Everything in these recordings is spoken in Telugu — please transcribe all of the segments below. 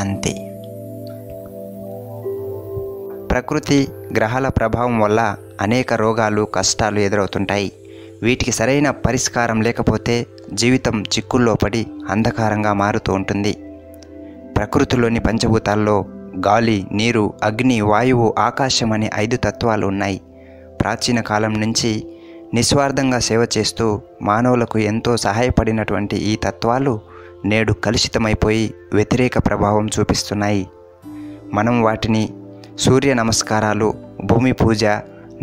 శాంతి. ప్రకృతి గ్రహాల ప్రభావం వల్ల అనేక రోగాలు, కష్టాలు ఎదురవుతుంటాయి. వీటికి సరైన పరిష్కారం లేకపోతే జీవితం చిక్కుల్లో పడి అంధకారంగా మారుతూ ఉంటుంది. ప్రకృతిలోని పంచభూతాల్లో గాలి, నీరు, అగ్ని, వాయువు, ఆకాశం అనే 5 తత్వాలు ఉన్నాయి. ప్రాచీన కాలం నుంచి నిస్వార్థంగా సేవ చేస్తూ మానవులకు ఎంతో సహాయపడినటువంటి ఈ తత్వాలు నేడు కలుషితమైపోయి వ్యతిరేక ప్రభావం చూపిస్తున్నాయి. మనం వాటిని సూర్య నమస్కారాలు, భూమి పూజ,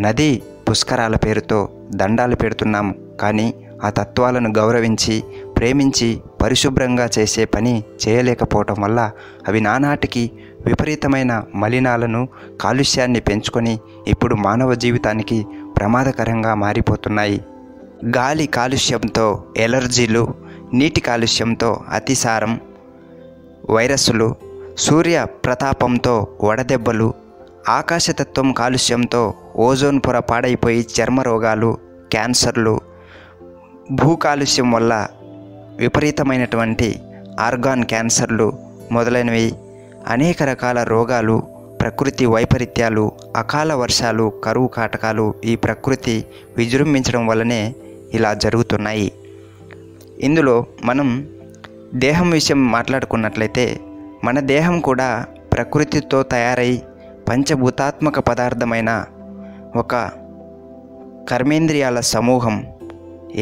నదీ పుష్కరాల పేరుతో దండాలు పెడుతున్నాము. కానీ ఆ తత్వాలను గౌరవించి, ప్రేమించి, పరిశుభ్రంగా చేసే పని చేయలేకపోవటం వల్ల అవి నానాటికి విపరీతమైన మలినాలను, కాలుష్యాన్ని పెంచుకొని ఇప్పుడు మానవ జీవితానికి ప్రమాదకరంగా మారిపోతున్నాయి. గాలి కాలుష్యంతో ఎలర్జీలు, నీటి కాలుష్యంతో అతిసారం, వైరస్సులు, సూర్య ప్రతాపంతో వడదెబ్బలు, ఆకాశతత్వం కాలుష్యంతో ఓజోన్ పొర పాడైపోయి చర్మ రోగాలు, క్యాన్సర్లు, భూ కాలుష్యం వల్ల విపరీతమైనటువంటి ఆర్గాన్ క్యాన్సర్లు మొదలైనవి, అనేక రకాల రోగాలు, ప్రకృతి వైపరీత్యాలు, అకాల వర్షాలు, కరువు కాటకాలు ఈ ప్రకృతి విజృంభించడం వల్లనే ఇలా జరుగుతున్నాయి. ఇందులో మనం దేహం విషయం మాట్లాడుకున్నట్లయితే మన దేహం కూడా ప్రకృతితో తయారై పంచభూతాత్మక పదార్థమైన ఒక కర్మేంద్రియాల సమూహం.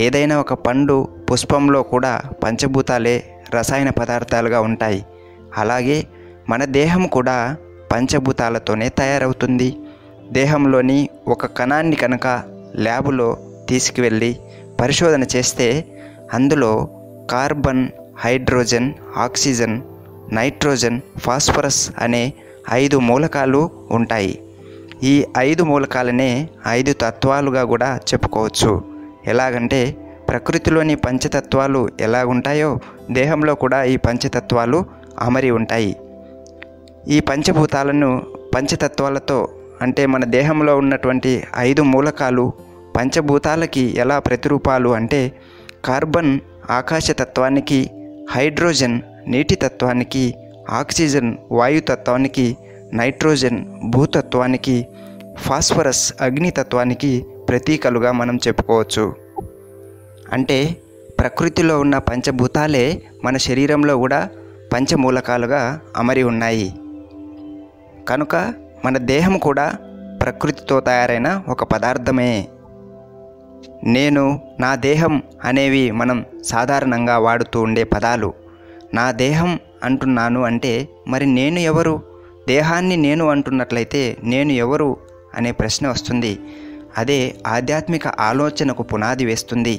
ఏదైనా ఒక పండు, పుష్పంలో కూడా పంచభూతాలే రసాయన పదార్థాలుగా ఉంటాయి. అలాగే మన దేహం కూడా పంచభూతాలతోనే తయారవుతుంది. దేహంలోని ఒక కణాన్ని కనుక ల్యాబులో తీసుకువెళ్ళి పరిశోధన చేస్తే అందులో carbon, hydrogen, oxygen, nitrogen, phosphorus అనే 5 మూలకాలు ఉంటాయి. ఈ 5 మూలకాలనే 5 తత్వాలుగా కూడా చెప్పుకోవచ్చు. ఎలాగంటే ప్రకృతిలోని పంచతత్వాలు ఎలాగుంటాయో దేహంలో కూడా ఈ పంచతత్వాలు అమరి ఉంటాయి. ఈ పంచభూతాలను పంచతత్వాలతో, అంటే మన దేహంలో ఉన్నటువంటి 5 మూలకాలు పంచభూతాలకి ఎలా ప్రతిరూపాలు అంటే కార్బన్ ఆకాశతత్వానికి, హైడ్రోజన్ నీటి తత్వానికి, ఆక్సిజన్ వాయుతత్వానికి, నైట్రోజన్ భూతత్వానికి, ఫాస్ఫరస్ అగ్నితత్వానికి ప్రతీకలుగా మనం చెప్పుకోవచ్చు. అంటే ప్రకృతిలో ఉన్న పంచభూతాలే మన శరీరంలో కూడా పంచమూలకాలుగా అమరి ఉన్నాయి. కనుక మన దేహం కూడా ప్రకృతితో తయారైన ఒక పదార్థమే. నేను, నా దేహం అనేవి మనం సాధారణంగా వాడుతూ ఉండే పదాలు. నా దేహం అంటున్నాను అంటే మరి నేను ఎవరు? దేహాన్ని నేను అంటున్నట్లయితే నేను ఎవరు అనే ప్రశ్న వస్తుంది. అదే ఆధ్యాత్మిక ఆలోచనకు పునాది వేస్తుంది.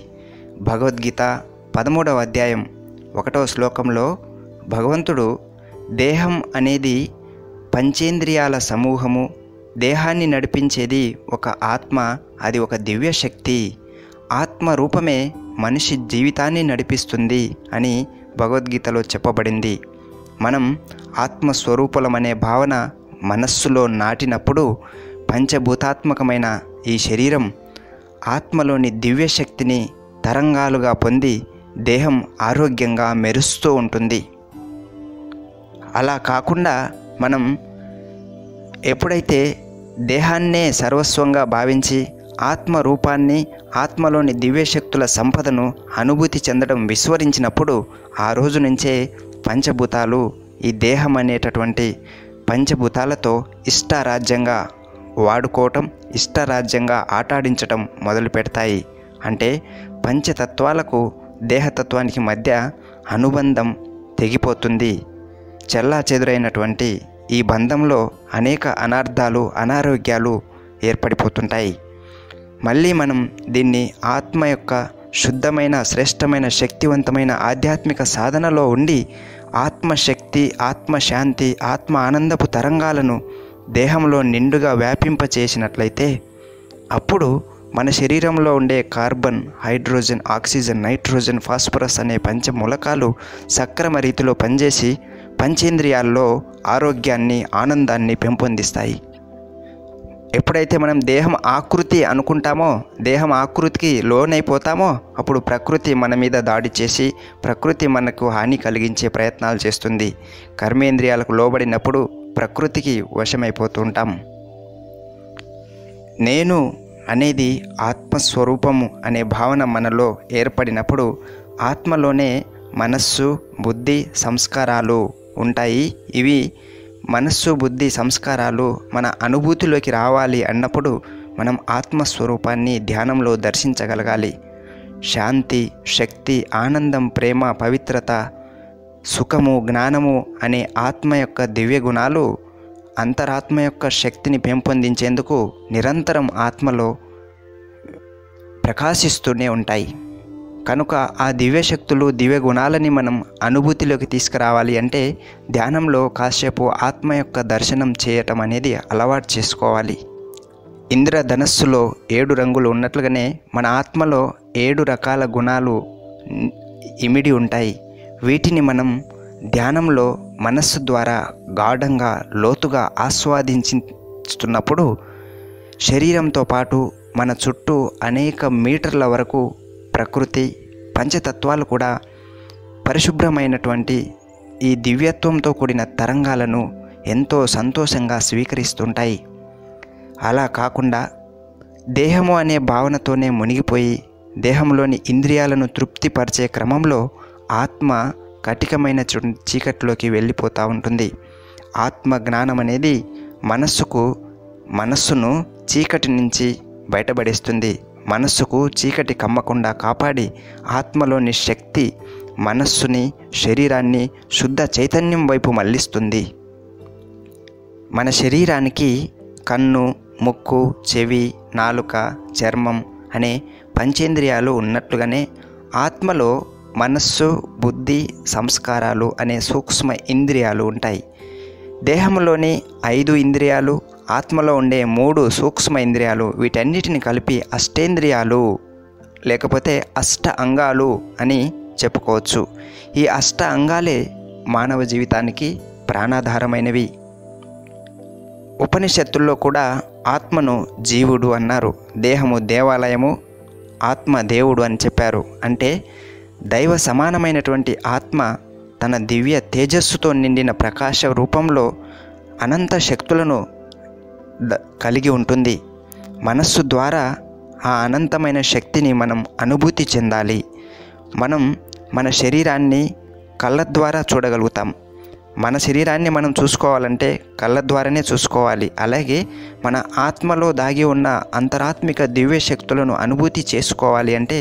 భగవద్గీత 13వ అధ్యాయం 1వ శ్లోకంలో భగవంతుడు దేహం అనేది పంచేంద్రియాల సమూహము, దేహాన్ని నడిపించేది ఒక ఆత్మ, అది ఒక దివ్య శక్తి, ఆత్మ రూపమే మనిషి జీవితాన్ని నడిపిస్తుంది అని భగవద్గీతలో చెప్పబడింది. మనం ఆత్మస్వరూపులమనే భావన మనస్సులో నాటినప్పుడు పంచభూతాత్మకమైన ఈ శరీరం ఆత్మలోని దివ్యశక్తిని తరంగాలుగా పొంది దేహం ఆరోగ్యంగా మెరుస్తూ ఉంటుంది. అలా కాకుండా మనం ఎప్పుడైతే దేహాన్నే సర్వస్వంగా భావించి ఆత్మ రూపాన్ని, ఆత్మలోని దివ్యశక్తుల సంపదను అనుభూతి చెందడం విస్మరించినప్పుడు ఆ రోజు నుంచే పంచభూతాలు ఈ దేహం అనేటటువంటి పంచభూతాలతో ఇష్టారాజ్యంగా వాడుకోవటం, ఇష్టారాజ్యంగా ఆటాడించటం మొదలు పెడతాయి. అంటే పంచతత్వాలకు దేహతత్వానికి మధ్య అనుబంధం తెగిపోతుంది. చెల్లాచెదురైనటువంటి ఈ బంధంలో అనేక అనార్థాలు, అనారోగ్యాలు ఏర్పడిపోతుంటాయి. మళ్ళీ మనం దీన్ని ఆత్మ యొక్క శుద్ధమైన, శ్రేష్టమైన, శక్తివంతమైన ఆధ్యాత్మిక సాధనలో ఉండి ఆత్మశక్తి, ఆత్మశాంతి, ఆత్మ ఆనందపు తరంగాలను దేహంలో నిండుగా వ్యాపింపచేసినట్లయితే అప్పుడు మన శరీరంలో ఉండే carbon, hydrogen, oxygen, nitrogen, phosphorus అనే పంచమూలకాలు సక్రమ రీతిలో పనిచేసి పంచేంద్రియాల్లో ఆరోగ్యాన్ని, ఆనందాన్ని పెంపొందిస్తాయి. ఎప్పుడైతే మనం దేహం ఆకృతి అనుకుంటామో, దేహం ఆకృతికి లోనైపోతామో, అప్పుడు ప్రకృతి మన మీద దాడి చేసి ప్రకృతి మనకు హాని కలిగించే ప్రయత్నాలు చేస్తుంది. కర్మేంద్రియాలకు లోబడినప్పుడు ప్రకృతికి వశమైపోతుంటాం. నేను అనేది ఆత్మస్వరూపము అనే భావన మనలో ఏర్పడినప్పుడు ఆత్మలోనే మనస్సు, బుద్ధి, సంస్కారాలు ఉంటాయి. ఇవి మనస్సు, బుద్ధి, సంస్కారాలు మన అనుభూతిలోకి రావాలి అన్నప్పుడు మనం ఆత్మస్వరూపాన్ని ధ్యానంలో దర్శించగలగాలి. శాంతి, శక్తి, ఆనందం, ప్రేమ, పవిత్రత, సుఖము, జ్ఞానము అనే ఆత్మ యొక్క దివ్య గుణాలు అంతరాత్మ యొక్క శక్తిని పెంపొందించేందుకు నిరంతరం ఆత్మలో ప్రకాశిస్తూనే ఉంటాయి. కనుక ఆ దివ్యశక్తులు, దివ్య గుణాలని మనం అనుభూతిలోకి తీసుకురావాలి అంటే ధ్యానంలో కాసేపు ఆత్మ యొక్క దర్శనం చేయటం అనేది అలవాటు చేసుకోవాలి. ఇంద్రధనస్సులో 7 రంగులు ఉన్నట్లుగానే మన ఆత్మలో 7 రకాల గుణాలు ఇమిడి ఉంటాయి. వీటిని మనం ధ్యానంలో మనస్సు ద్వారా గాఢంగా, లోతుగా ఆస్వాదించుతున్నప్పుడు శరీరంతో పాటు మన చుట్టూ అనేక మీటర్ల వరకు ప్రకృతి, పంచతత్వాలు కూడా పరిశుభ్రమైనటువంటి ఈ దివ్యత్వంతో కూడిన తరంగాలను ఎంతో సంతోషంగా స్వీకరిస్తుంటాయి. అలా కాకుండా దేహము అనే భావనతోనే మునిగిపోయి దేహంలోని ఇంద్రియాలను తృప్తిపరిచే క్రమంలో ఆత్మ కటికమైన చీకటిలోకి వెళ్ళిపోతూ ఉంటుంది. ఆత్మ జ్ఞానం అనేది మనస్సును చీకటి నుంచి బయటపడేస్తుంది. మనస్సుకు చీకటి కమ్మకుండా కాపాడి ఆత్మలోని శక్తి మనస్సుని, శరీరాన్ని శుద్ధ చైతన్యం వైపు మళ్లిస్తుంది. మన శరీరానికి కన్ను, ముక్కు, చెవి, నాలుక, చర్మం అనే పంచేంద్రియాలు ఉన్నట్లుగానే ఆత్మలో మనస్సు, బుద్ధి, సంస్కారాలు అనే సూక్ష్మ ఇంద్రియాలు ఉంటాయి. దేహంలోని 5 ఇంద్రియాలు, ఆత్మలో ఉండే 3 సూక్ష్మ ఇంద్రియాలు, వీటన్నిటిని కలిపి అష్టేంద్రియాలు లేకపోతే అష్ట అంగాలు అని చెప్పుకోవచ్చు. ఈ అష్ట అంగాలే మానవ జీవితానికి ప్రాణాధారమైనవి. ఉపనిషత్తుల్లో కూడా ఆత్మను జీవుడు అన్నారు, దేహము దేవాలయము, ఆత్మ దేవుడు అని చెప్పారు. అంటే దైవ సమానమైనటువంటి ఆత్మ తన దివ్య తేజస్సుతో నిండిన ప్రకాశ రూపంలో అనంత శక్తులను కలిగి ఉంటుంది. మనస్సు ద్వారా ఆ అనంతమైన శక్తిని మనం అనుభూతి చెందాలి. మనం మన శరీరాన్ని కళ్ళ ద్వారా చూడగలుగుతాం. మన శరీరాన్ని మనం చూసుకోవాలంటే కళ్ళ ద్వారానే చూసుకోవాలి. అలాగే మన ఆత్మలో దాగి ఉన్న అంతరాత్మిక దివ్య శక్తులను అనుభూతి చేసుకోవాలి అంటే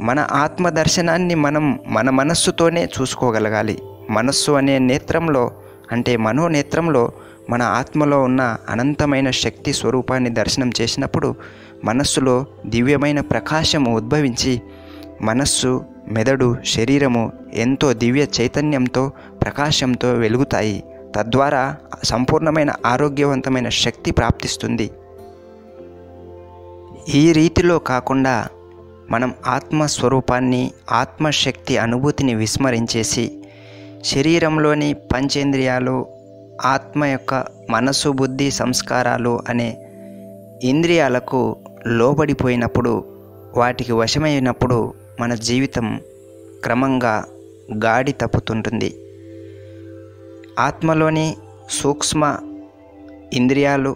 మన ఆత్మ దర్శనాన్ని మనం మన మనస్సుతోనే చూసుకోగలగాలి. మనస్సు అనే నేత్రంలో అంటే మనోనేత్రంలో మన ఆత్మలో ఉన్న అనంతమైన శక్తి స్వరూపాన్ని దర్శనం చేసినప్పుడు మనస్సులో దివ్యమైన ప్రకాశము ఉద్భవించి మనస్సు, మెదడు, శరీరము ఎంతో దివ్య చైతన్యంతో, ప్రకాశంతో వెలుగుతాయి. తద్వారా సంపూర్ణమైన ఆరోగ్యవంతమైన శక్తి ప్రాప్తిస్తుంది. ఈ రీతిలో కాకుండా మనం ఆత్మస్వరూపాన్ని, ఆత్మశక్తి అనుభూతిని విస్మరించేసి శరీరంలోని పంచేంద్రియాలు, ఆత్మ యొక్క మనసు, బుద్ధి, సంస్కారాలు అనే ఇంద్రియాలకు లోబడిపోయినప్పుడు, వాటికి వశమైనప్పుడు మన జీవితం క్రమంగా గాడి తప్పుతుంటుంది. ఆత్మలోని సూక్ష్మ ఇంద్రియాలు,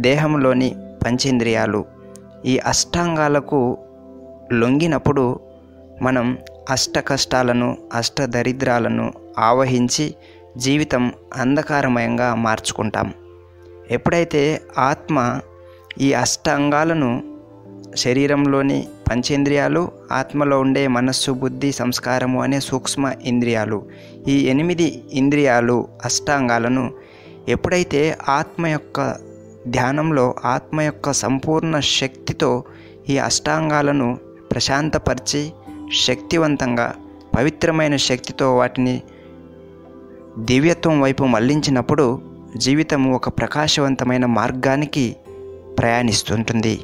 దేహంలోని పంచేంద్రియాలు ఈ అష్టాంగాలకు లొంగినప్పుడు మనం అష్ట కష్టాలను, అష్ట దరిద్రాలను ఆవహించి జీవితం అంధకారమయంగా మార్చుకుంటాం. ఎప్పుడైతే ఆత్మ ఈ అష్టాంగాలను, శరీరంలోని పంచేంద్రియాలు, ఆత్మలో ఉండే మనస్సు, బుద్ధి, సంస్కారము అనే సూక్ష్మ ఇంద్రియాలు, ఈ 8 ఇంద్రియాలు, అష్టాంగాలను ఎప్పుడైతే ఆత్మ యొక్క ధ్యానంలో ఆత్మ యొక్క సంపూర్ణ శక్తితో ఈ అష్టాంగాలను ప్రశాంతపరిచి శక్తివంతంగా, పవిత్రమైన శక్తితో వాటిని దివ్యత్వం వైపు మళ్లించినప్పుడు జీవితం ఒక ప్రకాశవంతమైన మార్గానికి ప్రయాణిస్తుంటుంది.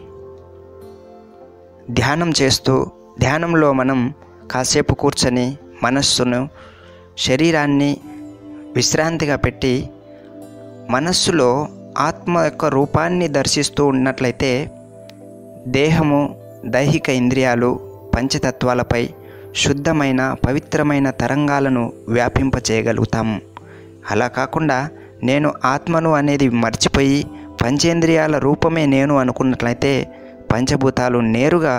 ధ్యానం చేస్తూ, ధ్యానంలో మనం కాసేపు కూర్చొని మనస్సును, శరీరాన్ని విశ్రాంతిగా పెట్టి మనస్సులో ఆత్మ యొక్క రూపాన్ని దర్శిస్తూ ఉన్నట్లయితే దేహము, దైహిక ఇంద్రియాలు, పంచతత్వాలపై శుద్ధమైన పవిత్రమైన తరంగాలను వ్యాపింపచేయగలుగుతాము. అలా కాకుండా నేను ఆత్మను అనేది మర్చిపోయి పంచేంద్రియాల రూపమే నేను అనుకున్నట్లయితే పంచభూతాలు నేరుగా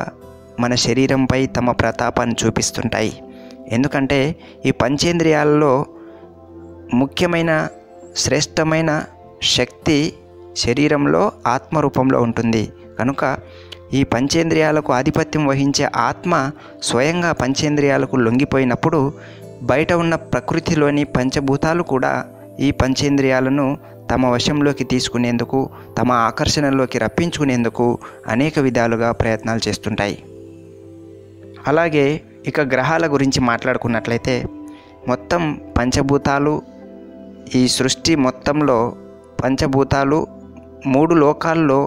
మన శరీరంపై తమ ప్రతాపాన్ని చూపిస్తుంటాయి. ఎందుకంటే ఈ పంచేంద్రియాలలో ముఖ్యమైన శ్రేష్టమైన శక్తి శరీరంలో ఆత్మరూపంలో ఉంటుంది. కనుక ఈ పంచేంద్రియాలకు ఆధిపత్యం వహించే ఆత్మ స్వయంగా పంచేంద్రియాలకు లొంగిపోయినప్పుడు బయట ఉన్న ప్రకృతిలోని పంచభూతాలు కూడా ఈ పంచేంద్రియాలను తమ వశంలోకి తీసుకునేందుకు, తమ ఆకర్షణలోకి రప్పించుకునేందుకు అనేక విధాలుగా ప్రయత్నాలు చేస్తుంటాయి. అలాగే ఇక గ్రహాల గురించి మాట్లాడుకున్నట్లయితే మొత్తం పంచభూతాలు, ఈ సృష్టి మొత్తంలో పంచభూతాలు 3 లోకాల్లో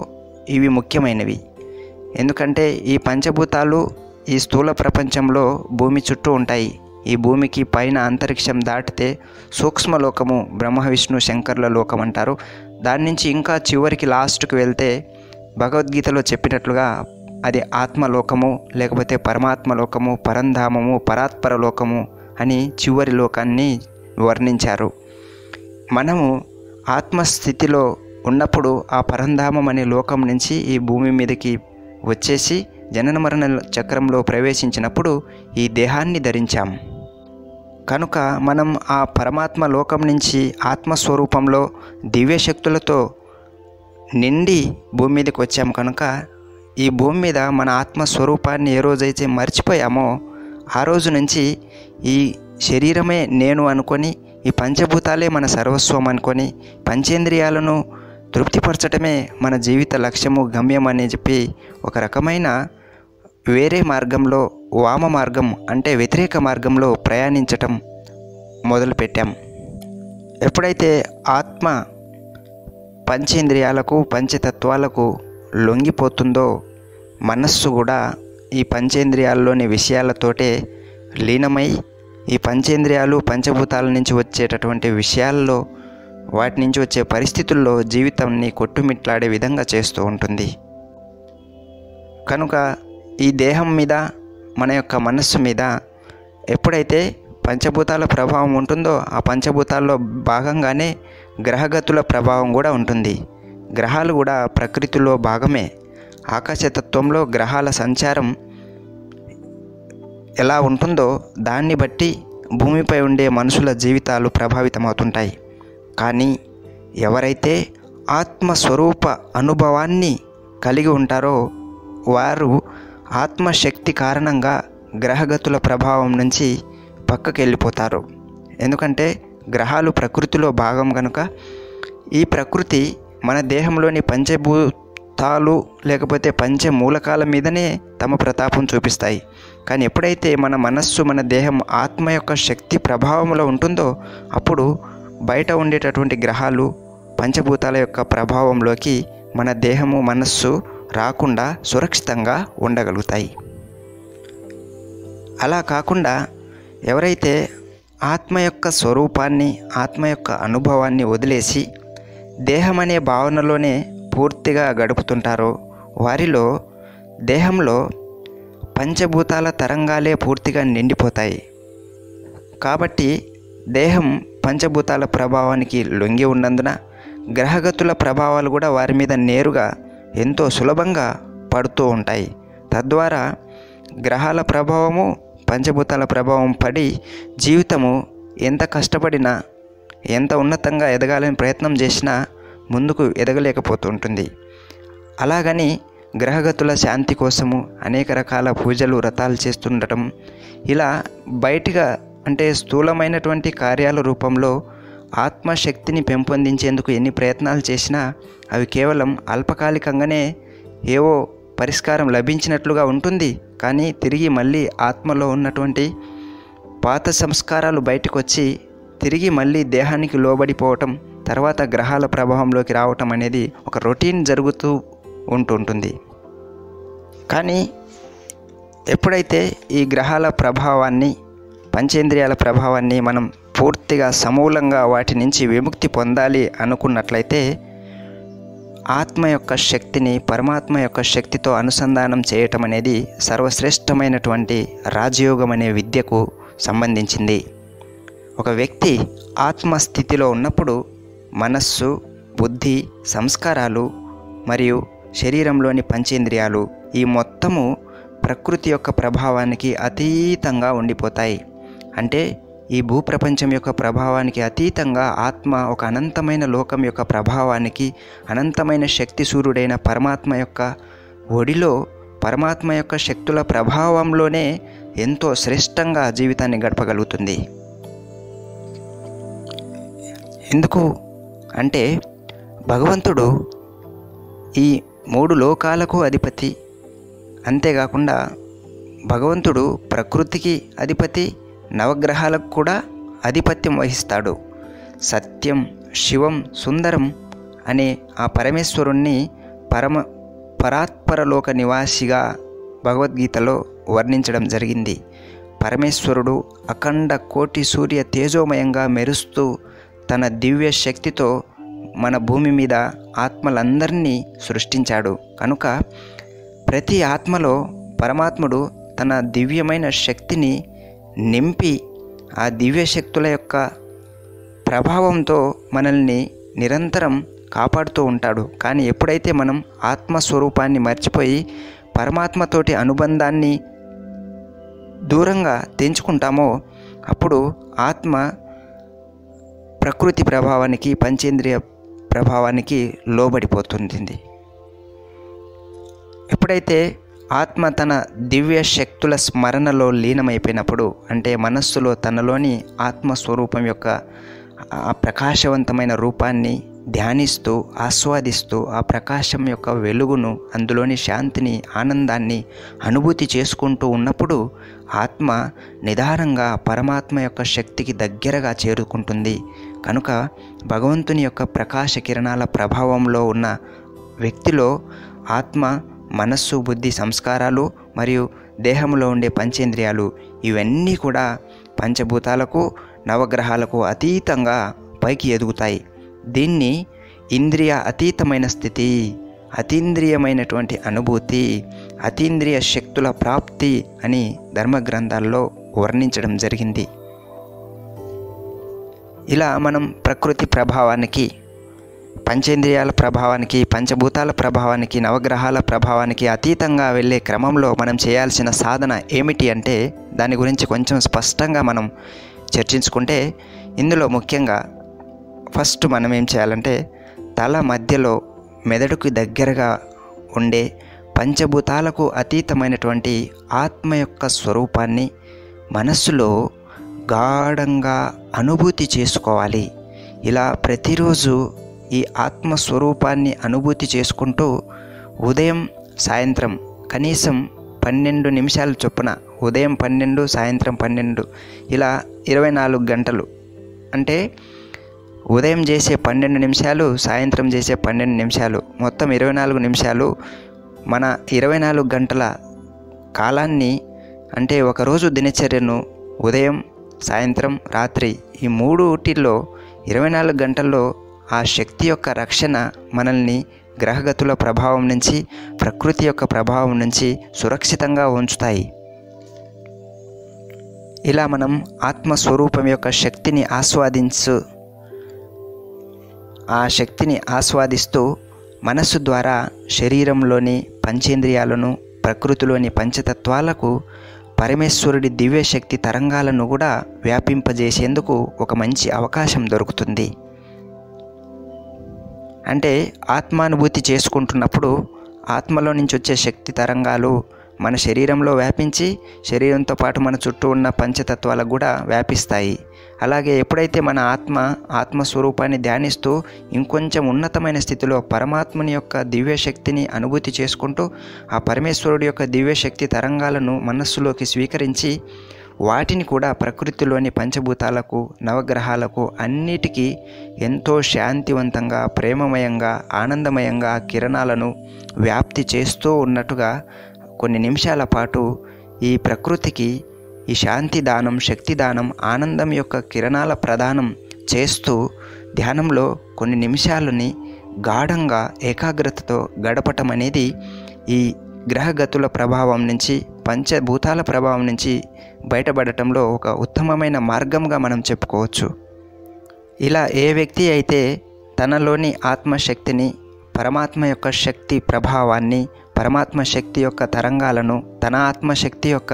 ఇవి ముఖ్యమైనవి. ఎందుకంటే ఈ పంచభూతాలు ఈ స్థూల ప్రపంచంలో భూమి చుట్టూ ఉంటాయి. ఈ భూమికి పైన అంతరిక్షం దాటితే సూక్ష్మలోకము, బ్రహ్మ విష్ణు శంకర్ల లోకం అంటారు. దాని నుంచి ఇంకా చివరికి లాస్ట్కి వెళ్తే భగవద్గీతలో చెప్పినట్లుగా అది ఆత్మలోకము, లేకపోతే పరమాత్మలోకము, పరంధామము, పరాత్పర లోకము అని చివరి లోకాన్ని వర్ణించారు. మనము ఆత్మస్థితిలో ఉన్నప్పుడు ఆ పరంధామం అనే లోకం నుంచి ఈ భూమి మీదకి వచ్చేసి జనన మరణ చక్రంలో ప్రవేశించినప్పుడు ఈ దేహాన్ని ధరించాం. కనుక మనం ఆ పరమాత్మ లోకం నుంచి ఆత్మస్వరూపంలో దివ్యశక్తులతో నిండి భూమి మీదకి వచ్చాము. కనుక ఈ భూమి మీద మన ఆత్మస్వరూపాన్ని ఏ రోజైతే మర్చిపోయామో ఆ రోజు నుంచి ఈ శరీరమే నేను అనుకొని, ఈ పంచభూతాలే మన సర్వస్వం అనుకొని, పంచేంద్రియాలను తృప్తిపరచటమే మన జీవిత లక్ష్యము, గమ్యం అని చెప్పి ఒక రకమైన వేరే మార్గంలో, వామ మార్గం అంటే వ్యతిరేక మార్గంలో ప్రయాణించటం మొదలుపెట్టాం. ఎప్పుడైతే ఆత్మ పంచేంద్రియాలకు, పంచతత్వాలకు లొంగిపోతుందో మనస్సు కూడా ఈ పంచేంద్రియాల్లోని విషయాలతోటే లీనమై ఈ పంచేంద్రియాలు, పంచభూతాల నుంచి వచ్చేటటువంటి విషయాల్లో, వాటి నుంచి వచ్చే పరిస్థితుల్లో జీవితాన్ని కొట్టుమిట్లాడే విధంగా చేస్తూ ఉంటుంది. కనుక ఈ దేహం మీద, మన యొక్క మనస్సు మీద ఎప్పుడైతే పంచభూతాల ప్రభావం ఉంటుందో ఆ పంచభూతాల్లో భాగంగానే గ్రహగతుల ప్రభావం కూడా ఉంటుంది. గ్రహాలు కూడా ప్రకృతిలో భాగమే. ఆకాశతత్వంలో గ్రహాల సంచారం ఎలా ఉంటుందో దాన్ని బట్టి భూమిపై ఉండే మనుషుల జీవితాలు ప్రభావితమవుతుంటాయి. కానీ ఎవరైతే ఆత్మస్వరూప అనుభవాన్ని కలిగి ఉంటారో వారు ఆత్మశక్తి కారణంగా గ్రహగతుల ప్రభావం నుంచి పక్కకి వెళ్ళిపోతారు. ఎందుకంటే గ్రహాలు ప్రకృతిలో భాగం కనుక ఈ ప్రకృతి మన దేహంలోని పంచభూతాలు లేకపోతే పంచమూలకాల మీదనే తమ ప్రతాపం చూపిస్తాయి. కానీ ఎప్పుడైతే మన మనస్సు, మన దేహం ఆత్మ యొక్క శక్తి ప్రభావంలో ఉంటుందో అప్పుడు బయట ఉండేటటువంటి గ్రహాలు, పంచభూతాల యొక్క ప్రభావంలోకి మన దేహము, మనస్సు రాకుండా సురక్షితంగా ఉండగలుగుతాయి. అలా కాకుండా ఎవరైతే ఆత్మ యొక్క స్వరూపాన్ని, ఆత్మ యొక్క అనుభవాన్ని వదిలేసి దేహం అనే భావనలోనే పూర్తిగా గడుపుతుంటారో వారిలో దేహంలో పంచభూతాల తరంగాలే పూర్తిగా నిండిపోతాయి. కాబట్టి దేహం పంచభూతాల ప్రభావానికి లొంగి ఉన్నందున గ్రహగతుల ప్రభావాలు కూడా వారి మీద నేరుగా ఎంతో సులభంగా పడుతూ ఉంటాయి. తద్వారా గ్రహాల ప్రభావము, పంచభూతాల ప్రభావం పడి జీవితము ఎంత కష్టపడినా, ఎంత ఉన్నతంగా ఎదగాలని ప్రయత్నం చేసినా ముందుకు ఎదగలేకపోతుంటుంది. అలాగని గ్రహగతుల శాంతి కోసము అనేక రకాల పూజలు, వ్రతాలు చేస్తుండటం, ఇలా బయటిగా అంటే స్థూలమైనటువంటి కార్యాల రూపంలో ఆత్మశక్తిని పెంపొందించేందుకు ఎన్ని ప్రయత్నాలు చేసినా అవి కేవలం అల్పకాలికంగానే ఏవో పరిష్కారం లభించినట్లుగా ఉంటుంది. కానీ తిరిగి మళ్ళీ ఆత్మలో ఉన్నటువంటి పాత సంస్కారాలు బయటకు వచ్చి తిరిగి మళ్ళీ దేహానికి లోబడిపోవటం, తర్వాత గ్రహాల ప్రభావంలోకి రావటం అనేది ఒక రొటీన్ జరుగుతూ ఉంటుంటుంది. కానీ ఎప్పుడైతే ఈ గ్రహాల ప్రభావాన్ని, పంచేంద్రియాల ప్రభావాన్ని మనం పూర్తిగా సమూలంగా వాటి నుంచి విముక్తి పొందాలి అనుకున్నట్లయితే ఆత్మ యొక్క శక్తిని పరమాత్మ యొక్క శక్తితో అనుసంధానం చేయటం అనేది సర్వశ్రేష్టమైనటువంటి రాజయోగం అనే విద్యకు సంబంధించింది. ఒక వ్యక్తి ఆత్మస్థితిలో ఉన్నప్పుడు మనస్సు, బుద్ధి, సంస్కారాలు మరియు శరీరంలోని పంచేంద్రియాలు ఈ మొత్తము ప్రకృతి యొక్క ప్రభావానికి అతీతంగా ఉండిపోతాయి. అంటే ఈ భూప్రపంచం యొక్క ప్రభావానికి అతీతంగా ఆత్మ ఒక అనంతమైన లోకం యొక్క ప్రభావానికి, అనంతమైన శక్తి సూర్యుడైన పరమాత్మ యొక్క ఒడిలో, పరమాత్మ యొక్క శక్తుల ప్రభావంలోనే ఎంతో శ్రేష్టంగా జీవితాన్ని గడపగలుగుతుంది. ఎందుకు అంటే భగవంతుడు ఈ 3 లోకాలకు అధిపతి. అంతేకాకుండా భగవంతుడు ప్రకృతికి అధిపతి, నవగ్రహాలకు కూడా ఆధిపత్యం వహిస్తాడు. సత్యం, శివం, సుందరం అనే ఆ పరమేశ్వరుణ్ణి పరాత్పరలోక నివాసిగా భగవద్గీతలో వర్ణించడం జరిగింది. పరమేశ్వరుడు అఖండ కోటి సూర్య తేజోమయంగా మెరుస్తూ తన దివ్య శక్తితో మన భూమి మీద ఆత్మలందరినీ సృష్టించాడు. కనుక ప్రతి ఆత్మలో పరమాత్ముడు తన దివ్యమైన శక్తిని నింపి ఆ దివ్య శక్తుల యొక్క ప్రభావంతో మనల్ని నిరంతరం కాపాడుతూ ఉంటాడు. కానీ ఎప్పుడైతే మనం ఆత్మస్వరూపాన్ని మర్చిపోయి పరమాత్మతోటి అనుబంధాన్ని దూరంగా తెంచుకుంటామో అప్పుడు ఆత్మ ప్రకృతి ప్రభావానికి, పంచేంద్రియ ప్రభావానికి లోబడిపోతుంది. ఎప్పుడైతే ఆత్మ తన దివ్య శక్తుల స్మరణలో లీనమైపోయినప్పుడు, అంటే మనస్సులో తనలోని ఆత్మస్వరూపం యొక్క ఆ ప్రకాశవంతమైన రూపాన్ని ధ్యానిస్తూ, ఆస్వాదిస్తూ ఆ ప్రకాశం యొక్క వెలుగును, అందులోని శాంతిని, ఆనందాన్ని అనుభూతి చేసుకుంటూ ఉన్నప్పుడు ఆత్మ నిదానంగా పరమాత్మ యొక్క శక్తికి దగ్గరగా చేరుకుంటుంది. కనుక భగవంతుని యొక్క ప్రకాశ కిరణాల ప్రభావంలో ఉన్న వ్యక్తిలో ఆత్మ, మనస్సు, బుద్ధి, సంస్కారాలు మరియు దేహంలో ఉండే పంచేంద్రియాలు ఇవన్నీ కూడా పంచభూతాలకు, నవగ్రహాలకు అతీతంగా పైకి ఎదుగుతాయి. దీన్ని ఇంద్రియ అతీతమైన స్థితి, అతీంద్రియమైనటువంటి అనుభూతి, అతీంద్రియ శక్తుల ప్రాప్తి అని ధర్మగ్రంథాల్లో వర్ణించడం జరిగింది. ఇలా మనం ప్రకృతి ప్రభావానికి, పంచేంద్రియాల ప్రభావానికి, పంచభూతాల ప్రభావానికి, నవగ్రహాల ప్రభావానికి అతీతంగా వెళ్ళే క్రమంలో మనం చేయాల్సిన సాధన ఏమిటి అంటే దాని గురించి కొంచెం స్పష్టంగా మనం చర్చించుకుంటే, ఇందులో ముఖ్యంగా ఫస్ట్ మనం ఏం చేయాలంటే తల మధ్యలో మెదడుకు దగ్గరగా ఉండే పంచభూతాలకు అతీతమైనటువంటి ఆత్మ యొక్క స్వరూపాన్ని మనస్సులో గాఢంగా అనుభూతి చేసుకోవాలి. ఇలా ప్రతిరోజు ఈ ఆత్మస్వరూపాన్ని అనుభూతి చేసుకుంటూ ఉదయం, సాయంత్రం కనీసం 12 నిమిషాల చొప్పున, ఉదయం 12, సాయంత్రం 12, ఇలా 24 గంటలు, అంటే ఉదయం చేసే 12 నిమిషాలు, సాయంత్రం చేసే 12 నిమిషాలు, మొత్తం 24 నిమిషాలు మన 24 గంటల కాలాన్ని, అంటే ఒకరోజు దినచర్యను ఉదయం, సాయంత్రం, రాత్రి ఈ 3 24 గంటల్లో ఆ శక్తి యొక్క రక్షణ మనల్ని గ్రహగతుల ప్రభావం నుంచి, ప్రకృతి యొక్క ప్రభావం నుంచి సురక్షితంగా ఉంచుతాయి. ఇలా మనం ఆత్మస్వరూపం యొక్క శక్తిని ఆస్వాదిస్తూ మనస్సు ద్వారా శరీరంలోని పంచేంద్రియాలను, ప్రకృతిలోని పంచతత్వాలకు పరమేశ్వరుడి దివ్యశక్తి తరంగాలను కూడా వ్యాపింపజేసేందుకు ఒక మంచి అవకాశం దొరుకుతుంది. అంటే ఆత్మానుభూతి చేసుకుంటున్నప్పుడు ఆత్మలో నుంచి వచ్చే శక్తి తరంగాలు మన శరీరంలో వ్యాపించి శరీరంతో పాటు మన చుట్టూ ఉన్న పంచతత్వాలకు కూడా వ్యాపిస్తాయి. అలాగే ఎప్పుడైతే మన ఆత్మస్వరూపాన్ని ధ్యానిస్తూ ఇంకొంచెం ఉన్నతమైన స్థితిలో పరమాత్మని యొక్క దివ్యశక్తిని అనుభూతి చేసుకుంటూ ఆ పరమేశ్వరుడి యొక్క దివ్యశక్తి తరంగాలను మనస్సులోకి స్వీకరించి వాటిని కూడా ప్రకృతిలోని పంచభూతాలకు, నవగ్రహాలకు అన్నిటికీ ఎంతో శాంతివంతంగా, ప్రేమమయంగా, ఆనందమయంగా కిరణాలను వ్యాప్తి చేస్తూ ఉన్నట్టుగా కొన్ని నిమిషాల పాటు ఈ ప్రకృతికి ఈ శాంతి దానం, శక్తి దానం, ఆనందం యొక్క కిరణాల ప్రదానం చేస్తూ ధ్యానంలో కొన్ని నిమిషాలని గాఢంగా ఏకాగ్రతతో గడపటం అనేది ఈ గ్రహగతుల ప్రభావం నుంచి, పంచభూతాల ప్రభావం నుంచి బయటపడటంలో ఒక ఉత్తమమైన మార్గంగా మనం చెప్పుకోవచ్చు. ఇలా ఏ వ్యక్తి అయితే తనలోని ఆత్మశక్తిని, పరమాత్మ యొక్క శక్తి ప్రభావాన్ని, పరమాత్మ శక్తి యొక్క తరంగాలను, తన ఆత్మశక్తి యొక్క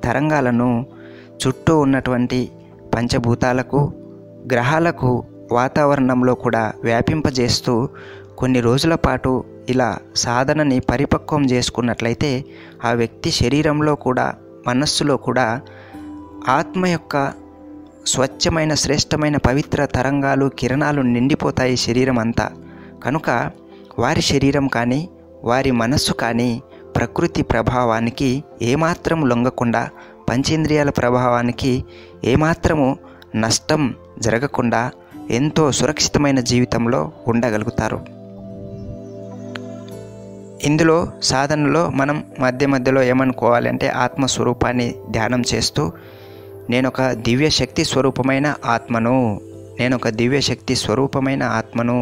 తరంగాలను చుట్టూ ఉన్నటువంటి పంచభూతాలకు, గ్రహాలకు, వాతావరణంలో కూడా వ్యాపింపజేస్తూ కొన్ని రోజుల పాటు ఇలా సాధనని పరిపక్వం చేసుకున్నట్లయితే ఆ వ్యక్తి శరీరంలో కూడా, మనస్సులో కూడా ఆత్మ యొక్క స్వచ్ఛమైన, శ్రేష్టమైన, పవిత్ర తరంగాలు, కిరణాలు నిండిపోతాయి శరీరం అంతా. కనుక వారి శరీరం కానీ, వారి మనస్సు కానీ ప్రకృతి ప్రభావానికి ఏమాత్రం లొంగకుండా, పంచేంద్రియాల ప్రభావానికి ఏమాత్రము నష్టం జరగకుండా ఎంతో సురక్షితమైన జీవితంలో ఉండగలుగుతారు. ఇందులో సాధనలో మనం మధ్యలో ఏమనుకోవాలి అంటే, ఆత్మస్వరూపాన్ని ధ్యానం చేస్తూ నేనొక దివ్యశక్తి స్వరూపమైన ఆత్మను, నేనొక దివ్యశక్తి స్వరూపమైన ఆత్మను,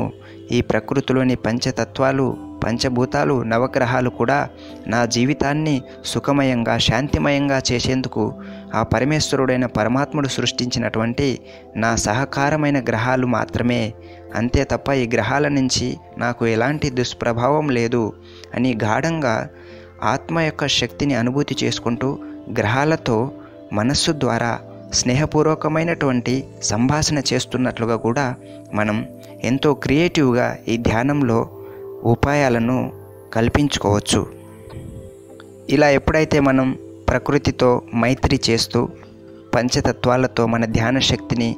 ఈ ప్రకృతిలోని పంచతత్వాలు, పంచభూతాలు, నవగ్రహాలు కూడా నా జీవితాన్ని సుఖమయంగా, శాంతిమయంగా చేసేందుకు ఆ పరమేశ్వరుడైన పరమాత్ముడు సృష్టించినటువంటి నా సహకారమైన గ్రహాలు మాత్రమే, అంతే తప్ప ఈ గ్రహాల నుంచి నాకు ఎలాంటి దుష్ప్రభావం లేదు అని గాఢంగా ఆత్మ యొక్క శక్తిని అనుభూతి చేసుకుంటూ గ్రహాలతో మనస్సు ద్వారా స్నేహపూర్వకమైనటువంటి సంభాషణ చేస్తున్నట్లుగా కూడా మనం ఎంతో క్రియేటివ్గా ఈ ధ్యానంలో ఉపాయాలను కల్పించుకోవచ్చు. ఇలా ఎప్పుడైతే మనం ప్రకృతితో మైత్రి చేస్తూ, పంచతత్వాలతో మన ధ్యాన శక్తిని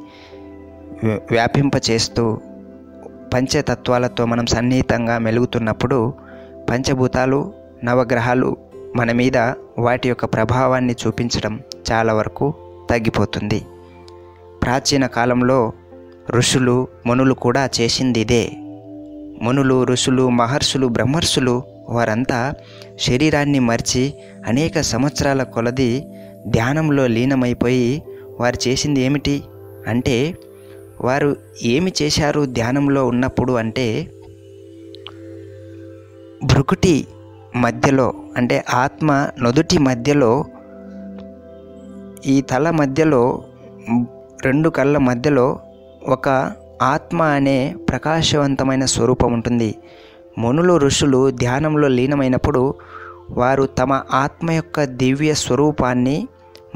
వ్యాపింపచేస్తూ, పంచతత్వాలతో మనం సన్నిహితంగా మెలుగుతున్నప్పుడు పంచభూతాలు, నవగ్రహాలు మన మీద వాటి యొక్క ప్రభావాన్ని చూపించడం చాలా వరకు తగ్గిపోతుంది. ప్రాచీన కాలంలో ఋషులు, మునులు కూడా చేసింది ఇదే. మునులు, ఋషులు, మహర్షులు, బ్రహ్మర్షులు వారంతా శరీరాన్ని మర్చి అనేక సంవత్సరాల కొలది ధ్యానంలో లీనమైపోయి వారు చేసింది ఏమిటి అంటే, వారు ఏమి చేశారు ధ్యానంలో ఉన్నప్పుడు అంటే, భృకుటి మధ్యలో అంటే ఆత్మ నుదుటి మధ్యలో, ఈ తల మధ్యలో, రెండు కళ్ళ మధ్యలో ఒక ఆత్మ అనే ప్రకాశవంతమైన స్వరూపం ఉంటుంది. మునులు, ఋషులు ధ్యానంలో లీనమైనప్పుడు వారు తమ ఆత్మ యొక్క దివ్య స్వరూపాన్ని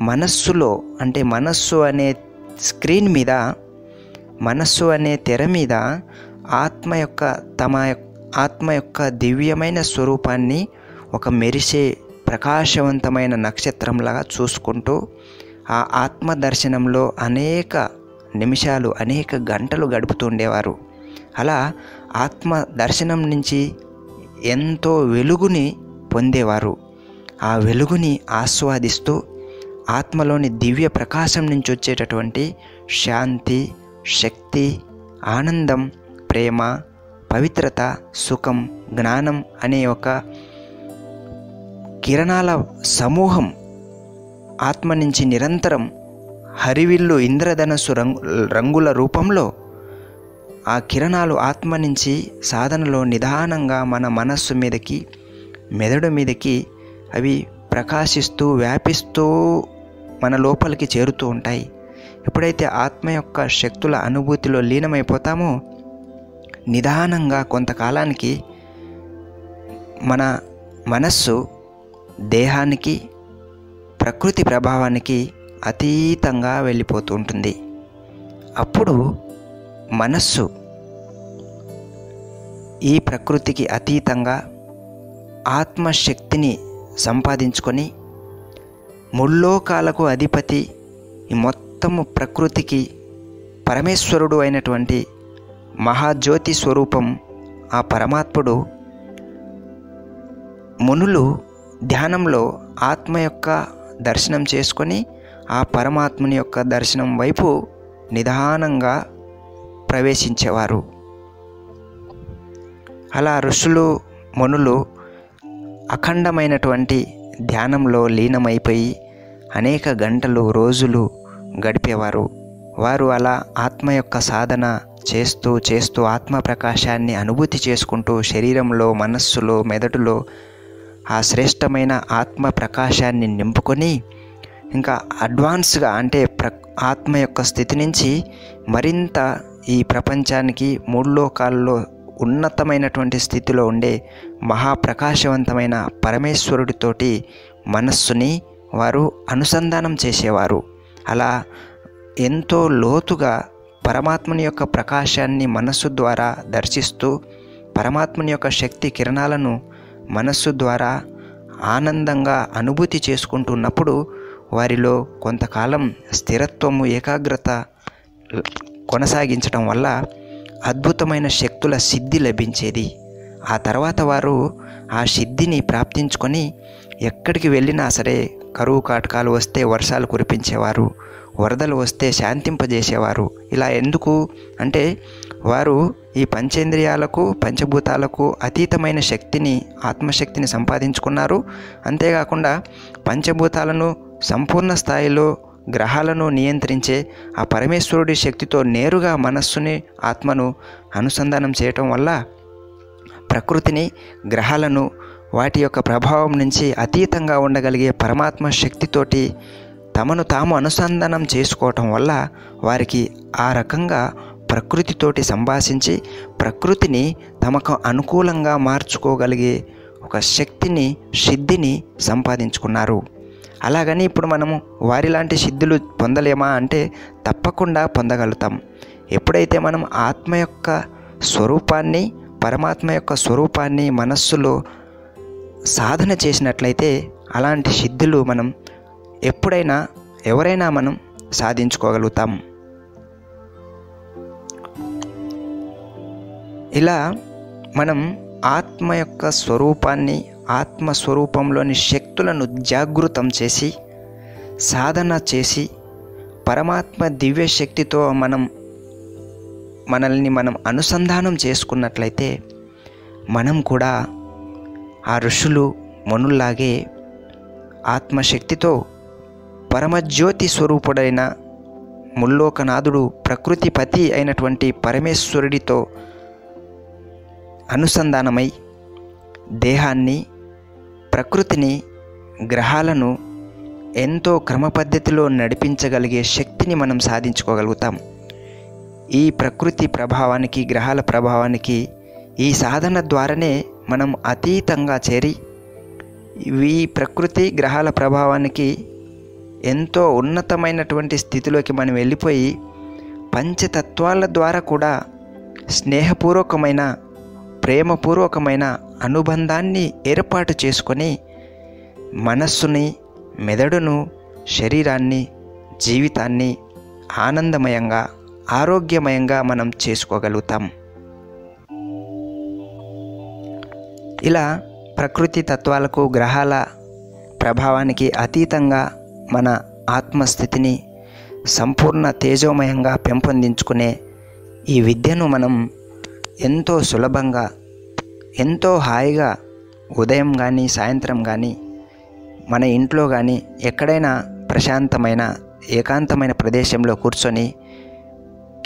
మనస్సులో, అంటే మనస్సు అనే స్క్రీన్ మీద, మనస్సు అనే తెర మీద ఆత్మ యొక్క దివ్యమైన స్వరూపాన్ని ఒక మెరిసే ప్రకాశవంతమైన నక్షత్రంలాగా చూసుకుంటూ ఆ ఆత్మ దర్శనంలో అనేక నిమిషాలు, అనేక గంటలు గడుపుతూ ఉండేవారు. అలా ఆత్మ దర్శనం నుంచి ఎంతో వెలుగుని పొందేవారు. ఆ వెలుగుని ఆస్వాదిస్తూ ఆత్మలోని దివ్య ప్రకాశం నుంచి వచ్చేటటువంటి శాంతి, శక్తి, ఆనందం, ప్రేమ, పవిత్రత, సుఖం, జ్ఞానం అనే ఒక కిరణాల సమూహం ఆత్మ నుంచి నిరంతరం హరివిల్లు, ఇంద్రధనస్సు రంగుల రూపంలో ఆ కిరణాలు ఆత్మ నుంచి సాధనలో నిదానంగా మన మనస్సు మీదకి, మెదడు మీదకి అవి ప్రకాశిస్తూ, వ్యాపిస్తూ మన లోపలికి చేరుతూ ఉంటాయి. ఎప్పుడైతే ఆత్మ యొక్క శక్తుల అనుభూతిలో లీనమైపోతామో నిదానంగా కొంతకాలానికి మన మనస్సు దేహానికి, ప్రకృతి ప్రభావానికి అతీతంగా వెళ్ళిపోతూ ఉంటుంది. అప్పుడు మనస్సు ఈ ప్రకృతికి అతీతంగా ఆత్మశక్తిని సంపాదించుకొని ముల్లోకాలకు అధిపతి, ఈ మొత్తము ప్రకృతికి పరమేశ్వరుడు అయినటువంటి మహాజ్యోతి స్వరూపం ఆ పరమాత్ముడు మునులు ధ్యానంలో ఆత్మ యొక్క దర్శనం చేసుకొని ఆ పరమాత్ముని యొక్క దర్శనం వైపు నిదానంగా ప్రవేశించేవారు. అలా ఋషులు, మునులు అఖండమైనటువంటి ధ్యానంలో లీనమైపోయి అనేక గంటలు, రోజులు గడిపేవారు. వారు అలా ఆత్మ యొక్క సాధన చేస్తూ చేస్తూ ఆత్మ ప్రకాశాన్ని అనుభూతి చేసుకుంటూ శరీరంలో, మనస్సులో, మెదడులో ఆ శ్రేష్టమైన ఆత్మ ప్రకాశాన్ని నింపుకొని ఇంకా అడ్వాన్స్గా అంటే ఆత్మ యొక్క స్థితి నుంచి మరింత ఈ ప్రపంచానికి 3 లోకాల్లో ఉన్నతమైనటువంటి స్థితిలో ఉండే మహాప్రకాశవంతమైన పరమేశ్వరుడితోటి మనస్సుని వారు అనుసంధానం చేసేవారు. అలా ఎంతో లోతుగా పరమాత్మని యొక్క ప్రకాశాన్ని మనస్సు ద్వారా దర్శిస్తూ పరమాత్మని యొక్క శక్తి కిరణాలను మనస్సు ద్వారా ఆనందంగా అనుభూతి చేసుకుంటున్నప్పుడు వారిలో కొంతకాలం స్థిరత్వము, ఏకాగ్రత కొనసాగించడం వల్ల అద్భుతమైన శక్తుల సిద్ధి లభించేది. ఆ తర్వాత వారు ఆ సిద్ధిని ప్రాప్తించుకొని ఎక్కడికి వెళ్ళినా సరే కరువు కాటకాలు వస్తే వర్షాలు కురిపించేవారు, వరదలు వస్తే శాంతింపజేసేవారు. ఇలా ఎందుకు అంటే వారు ఈ పంచేంద్రియాలకు, పంచభూతాలకు అతీతమైన శక్తిని, ఆత్మశక్తిని సంపాదించుకున్నారు. అంతేకాకుండా పంచభూతాలను సంపూర్ణ స్థాయిలో గ్రహాలను నియంత్రించే ఆ పరమేశ్వరుడి శక్తితో నేరుగా మనస్సుని, ఆత్మను అనుసంధానం చేయటం వల్ల ప్రకృతిని, గ్రహాలను వాటి యొక్క ప్రభావం నుంచి అతీతంగా ఉండగలిగే పరమాత్మ శక్తితోటి తమను తాము అనుసంధానం చేసుకోవటం వల్ల వారికి ఆ రకంగా ప్రకృతితోటి సంభాషించి ప్రకృతిని తమకు అనుకూలంగా మార్చుకోగలిగే ఒక శక్తిని, సిద్ధిని సంపాదించుకున్నారు. అలాగని ఇప్పుడు మనము వారిలాంటి సిద్ధులు పొందలేమా అంటే తప్పకుండా పొందగలుగుతాం. ఎప్పుడైతే మనం ఆత్మ యొక్క స్వరూపాన్ని, పరమాత్మ యొక్క స్వరూపాన్ని మనస్సులో సాధన చేసినట్లయితే అలాంటి సిద్ధులు మనం ఎప్పుడైనా, ఎవరైనా మనం సాధించుకోగలుగుతాం. ఇలా మనం ఆత్మ యొక్క స్వరూపాన్ని, ఆత్మస్వరూపంలోని శక్తులను జాగృతం చేసి సాధన చేసి పరమాత్మ దివ్య శక్తితో మనల్ని మనం అనుసంధానం చేసుకున్నట్లయితే మనం కూడా ఆ ఋషులు, మునుల్లాగే ఆత్మశక్తితో పరమజ్యోతి స్వరూపుడైన ముల్లోకనాథుడు, ప్రకృతిపతి అయినటువంటి పరమేశ్వరుడితో అనుసంధానమై దేహాన్ని, ప్రకృతిని, గ్రహాలను ఎంతో క్రమపద్ధతిలో నడిపించగలిగే శక్తిని మనం సాధించుకోగలుగుతాం. ఈ ప్రకృతి ప్రభావానికి, గ్రహాల ప్రభావానికి ఈ సాధన ద్వారానే మనం అతీతంగా చేరి ఈ ప్రకృతి, గ్రహాల ప్రభావానికి ఎంతో ఉన్నతమైనటువంటి స్థితిలోకి మనం వెళ్ళిపోయి పంచతత్వాల ద్వారా కూడా స్నేహపూర్వకమైన, ప్రేమపూర్వకమైన అనుబంధాన్ని ఏర్పాటు చేసుకొని మనస్సుని, మెదడును, శరీరాన్ని, జీవితాన్ని ఆనందమయంగా, ఆరోగ్యమయంగా మనం చేసుకోగలుగుతాం. ఇలా ప్రకృతి తత్వాలకు, గ్రహాల ప్రభావానికి అతీతంగా మన ఆత్మస్థితిని సంపూర్ణ తేజోమయంగా పెంపొందించుకునే ఈ విద్యను మనం ఎంతో సులభంగా, ఎంతో హాయిగా ఉదయం కానీ, సాయంత్రం కానీ, మన ఇంట్లో కానీ, ఎక్కడైనా ప్రశాంతమైన, ఏకాంతమైన ప్రదేశంలో కూర్చొని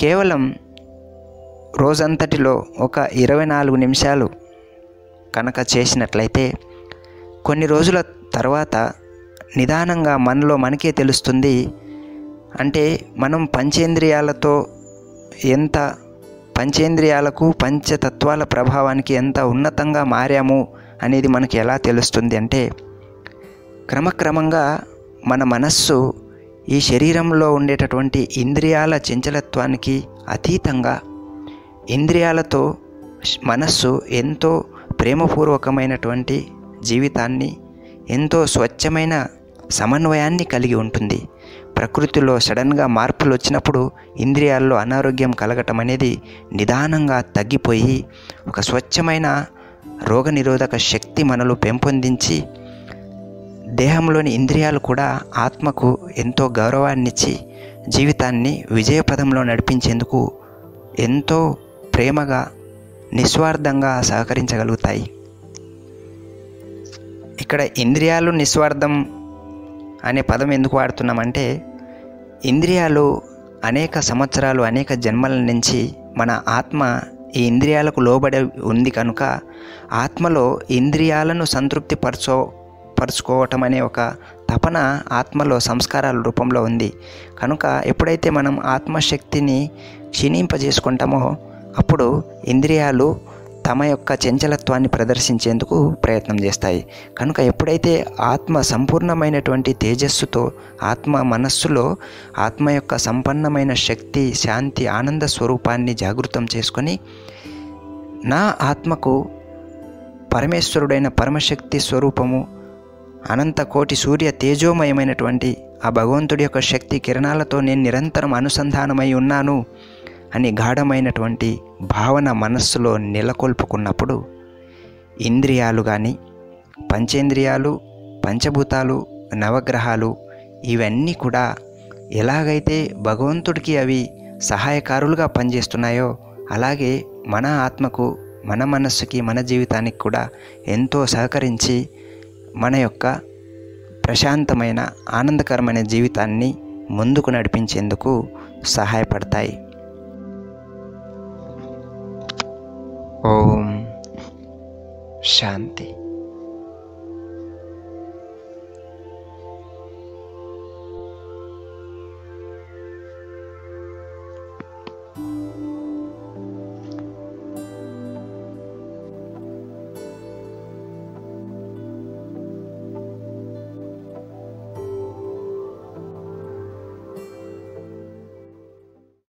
కేవలం రోజంతటిలో ఒక 24 నిమిషాలు కనుక చేసినట్లయితే కొన్ని రోజుల తర్వాత నిదానంగా మనలో మనకే తెలుస్తుంది. అంటే మనం పంచేంద్రియాలకు, పంచతత్వాల ప్రభావానికి ఎంత ఉన్నతంగా మారాము అనేది మనకి ఎలా తెలుస్తుంది అంటే క్రమక్రమంగా మన మనస్సు ఈ శరీరంలో ఉండేటటువంటి ఇంద్రియాల చంచలత్వానికి అతీతంగా ఇంద్రియాలతో మనస్సు ఎంతో ప్రేమపూర్వకమైనటువంటి జీవితాన్ని, ఎంతో స్వచ్ఛమైన సమన్వయాన్ని కలిగి ఉంటుంది. ప్రకృతిలో సడన్గా మార్పులు వచ్చినప్పుడు ఇంద్రియాల్లో అనారోగ్యం కలగటం అనేది నిదానంగా తగ్గిపోయి ఒక స్వచ్ఛమైన రోగనిరోధక శక్తి మనలో పెంపొందించి దేహంలోని ఇంద్రియాలు కూడా ఆత్మకు ఎంతో గౌరవాన్నిచ్చి జీవితాన్ని విజయపదంలో నడిపించేందుకు ఎంతో ప్రేమగా, నిస్వార్థంగా సహకరించగలుగుతాయి. ఇక్కడ ఇంద్రియాలు నిస్వార్థం అనే పదం ఎందుకు వాడుతున్నామంటే ఇంద్రియాలు అనేక సంవత్సరాలు, అనేక జన్మల నుంచి మన ఆత్మ ఈ ఇంద్రియాలకు లోబడి ఉంది కనుక ఆత్మలో ఇంద్రియాలను పరుచుకోవటం అనే ఒక తపన ఆత్మలో సంస్కారాల రూపంలో ఉంది. కనుక ఎప్పుడైతే మనం ఆత్మశక్తిని క్షీణింపజేసుకుంటామో అప్పుడు ఇంద్రియాలు తమ యొక్క చంచలత్వాన్ని ప్రదర్శించేందుకు ప్రయత్నం చేస్తాయి. కనుక ఎప్పుడైతే ఆత్మ సంపూర్ణమైనటువంటి తేజస్సుతో మనస్సులో ఆత్మ యొక్క సంపన్నమైన శక్తి, శాంతి, ఆనంద స్వరూపాన్ని జాగృతం చేసుకొని నా ఆత్మకు పరమేశ్వరుడైన పరమశక్తి స్వరూపము, అనంత కోటి సూర్య తేజోమయమైనటువంటి ఆ భగవంతుడి యొక్క శక్తి కిరణాలతో నేను నిరంతరం అనుసంధానమై ఉన్నాను అని గాఢమైనటువంటి భావన మనస్సులో నెలకొల్పుకున్నప్పుడు ఇంద్రియాలు కానీ, పంచేంద్రియాలు, పంచభూతాలు, నవగ్రహాలు ఇవన్నీ కూడా ఎలాగైతే భగవంతుడికి అవి సహాయకారులుగా పనిచేస్తున్నాయో అలాగే మన ఆత్మకు, మన మనస్సుకి, మన జీవితానికి కూడా ఎంతో సహకరించి మన యొక్క ప్రశాంతమైన ఆనందకరమైన జీవితాన్ని ముందుకు నడిపించేందుకు సహాయపడతాయి. ఓం శాంతి.